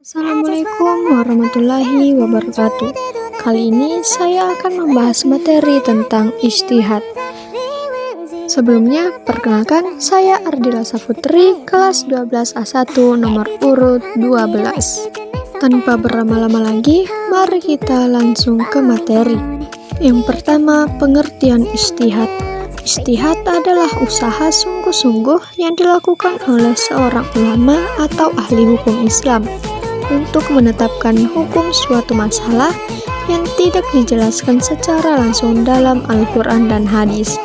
Assalamualaikum warahmatullahi wabarakatuh. Kali ini saya akan membahas materi tentang ijtihad. Sebelumnya, perkenalkan, saya Ardila Safutri, kelas 12 A1 nomor urut 12. Tanpa berlama-lama lagi, mari kita langsung ke materi. Yang pertama, pengertian ijtihad. Ijtihad adalah usaha sungguh-sungguh yang dilakukan oleh seorang ulama atau ahli hukum Islam untuk menetapkan hukum suatu masalah yang tidak dijelaskan secara langsung dalam Al-Quran dan hadis.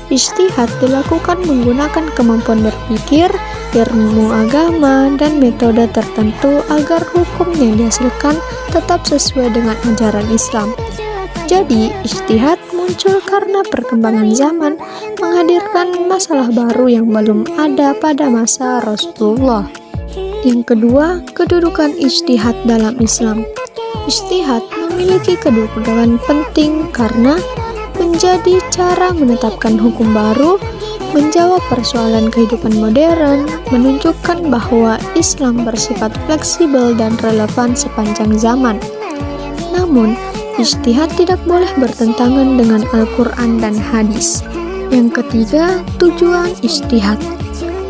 Ijtihad dilakukan menggunakan kemampuan berpikir, ilmu agama, dan metode tertentu agar hukum yang dihasilkan tetap sesuai dengan ajaran Islam. Jadi, ijtihad muncul karena perkembangan zaman menghadirkan masalah baru yang belum ada pada masa Rasulullah. Yang kedua, kedudukan ijtihad dalam Islam. Ijtihad memiliki kedudukan penting karena menjadi cara menetapkan hukum baru, menjawab persoalan kehidupan modern, menunjukkan bahwa Islam bersifat fleksibel dan relevan sepanjang zaman. Namun, ijtihad tidak boleh bertentangan dengan Al-Quran dan hadis. Yang ketiga, tujuan ijtihad.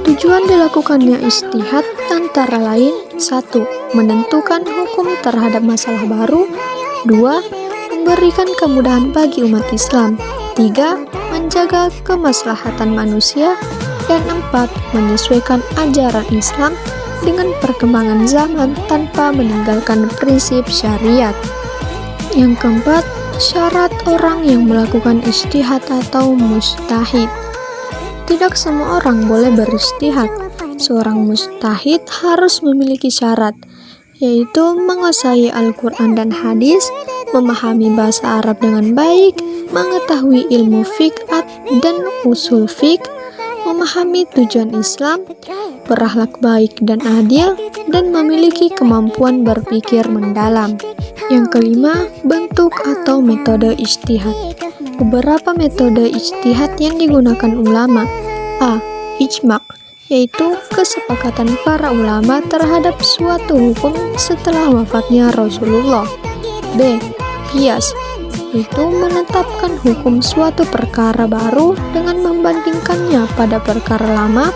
Tujuan dilakukannya ijtihad antara lain: 1. Menentukan hukum terhadap masalah baru. 2. Memberikan kemudahan bagi umat Islam. 3. Menjaga kemaslahatan manusia. Dan 4. Menyesuaikan ajaran Islam dengan perkembangan zaman tanpa meninggalkan prinsip syariat. Yang keempat, syarat orang yang melakukan ijtihad atau mujtahid. Tidak semua orang boleh berijtihad. Seorang mujtahid harus memiliki syarat, yaitu menguasai Al-Quran dan hadis, memahami bahasa Arab dengan baik, mengetahui ilmu fiqh dan usul fiqh, memahami tujuan Islam, berakhlak baik dan adil, dan memiliki kemampuan berpikir mendalam. Yang kelima, bentuk atau metode ijtihad. Beberapa metode ijtihad yang digunakan ulama. A. Ijma', yaitu kesepakatan para ulama terhadap suatu hukum setelah wafatnya Rasulullah. B. Qiyas, yaitu menetapkan hukum suatu perkara baru dengan membandingkannya pada perkara lama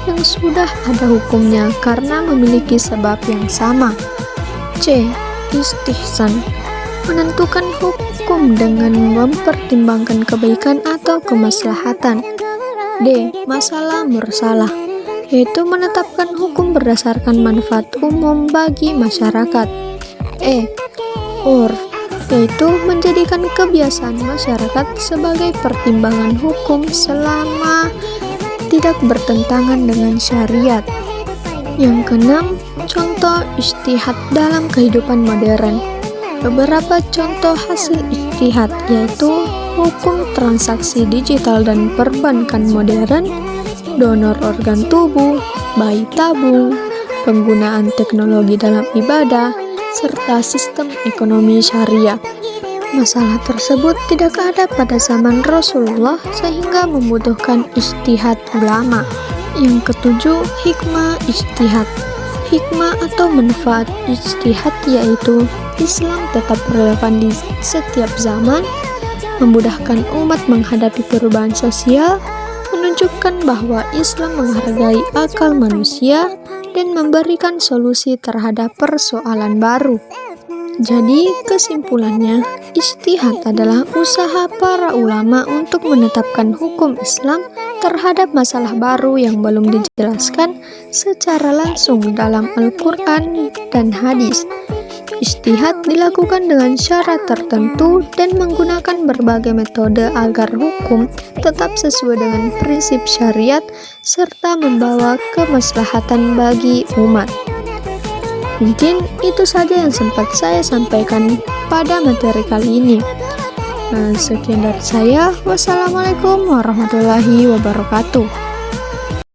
yang sudah ada hukumnya karena memiliki sebab yang sama. C. Istihsan, menentukan hukum dengan mempertimbangkan kebaikan atau kemaslahatan. D. Masalah mursalah, yaitu menetapkan hukum berdasarkan manfaat umum bagi masyarakat. E. Urf, yaitu menjadikan kebiasaan masyarakat sebagai pertimbangan hukum selama tidak bertentangan dengan syariat. Yang keenam, contoh ijtihad dalam kehidupan modern. Beberapa contoh hasil ijtihad yaitu hukum transaksi digital dan perbankan modern, donor organ tubuh, bayi tabung, penggunaan teknologi dalam ibadah, serta sistem ekonomi syariah. Masalah tersebut tidak ada pada zaman Rasulullah sehingga membutuhkan ijtihad ulama. Yang ketujuh, hikmah ijtihad. Hikmah atau manfaat ijtihad yaitu Islam tetap relevan di setiap zaman, memudahkan umat menghadapi perubahan sosial, menunjukkan bahwa Islam menghargai akal manusia, dan memberikan solusi terhadap persoalan baru. Jadi, kesimpulannya, ijtihad adalah usaha para ulama untuk menetapkan hukum Islam terhadap masalah baru yang belum dijelaskan secara langsung dalam Al-Quran dan hadis. Ijtihad dilakukan dengan syarat tertentu dan menggunakan berbagai metode agar hukum tetap sesuai dengan prinsip syariat serta membawa kemaslahatan bagi umat. Mungkin itu saja yang sempat saya sampaikan pada materi kali ini. Sekian dari saya. Wassalamualaikum warahmatullahi wabarakatuh.